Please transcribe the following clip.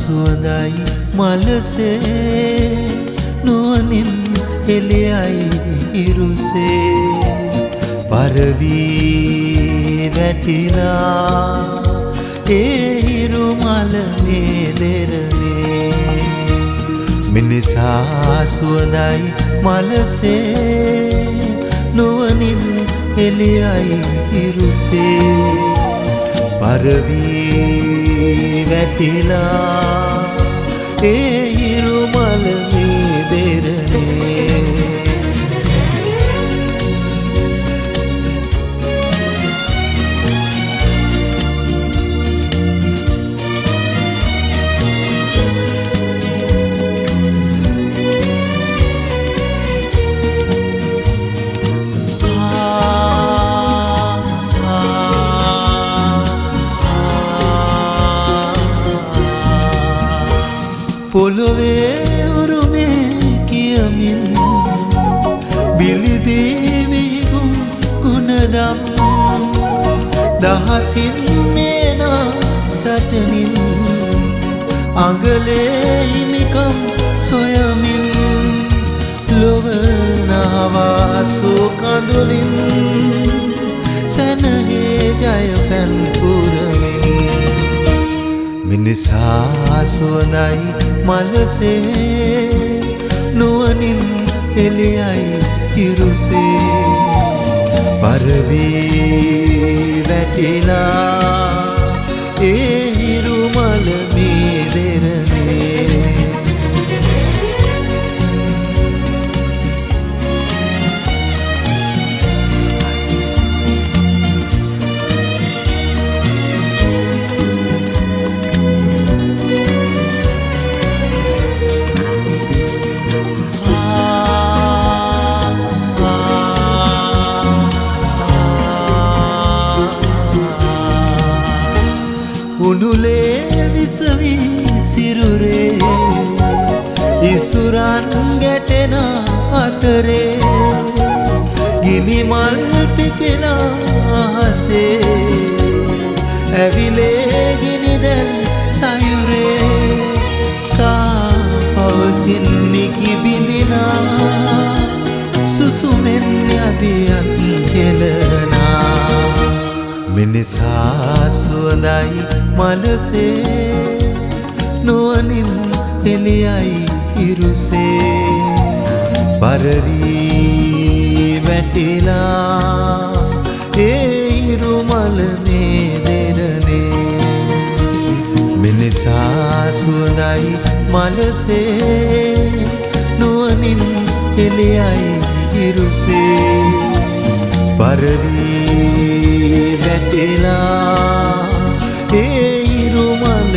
සුවඳයි මලසේ නුවණින් එළියයි ඉරුසේ පරවී වැටිලා ඒ හිරු මල මේ දෙරනේ මිනිසා සුවඳයි මලසේ නුවණින් එළියයි ඉරුසේ පරවී වැටිලා ඒ හිරු මල මේ දෙරනේ පොළොවේ උරුමේ කියමින් බිලිදී විගුම් ගුණදම් දහසින් මේනා සටනින් අඟලේ හිමිකම් සොයමින් ලොවනාවා සෝකඳුලින් සැනහේ ජය පැන් පුරමින් මිනිසා සුවඳයි මලසේ නුවණින් එළියයි ඉරුසේ පරවී වැටිලා ඒ හිරු මල මේ දෙරනේ උනුලේ විසවී සිරුරේ ඉසුරන් ගැටෙන අතරේ ගිනි මල් පිපෙන අහසේ ඇවිලේ ගිනි දැල් සයුරේ සා පවසින් නිකි බිඳිනා සුසුමෙන් යදියත් කෙලනා මිනිසා සුවඳයි මලසේ නුවණින් එළියයි ඉරුසේ පරවී වැටිලා ඒ හිරු මල මේ දෙරනේ මිනිසා සුවඳයි මලසේ නුවණින් එළියයි ඉරුසේ පරවී වැටිලා ඒ හිරු මල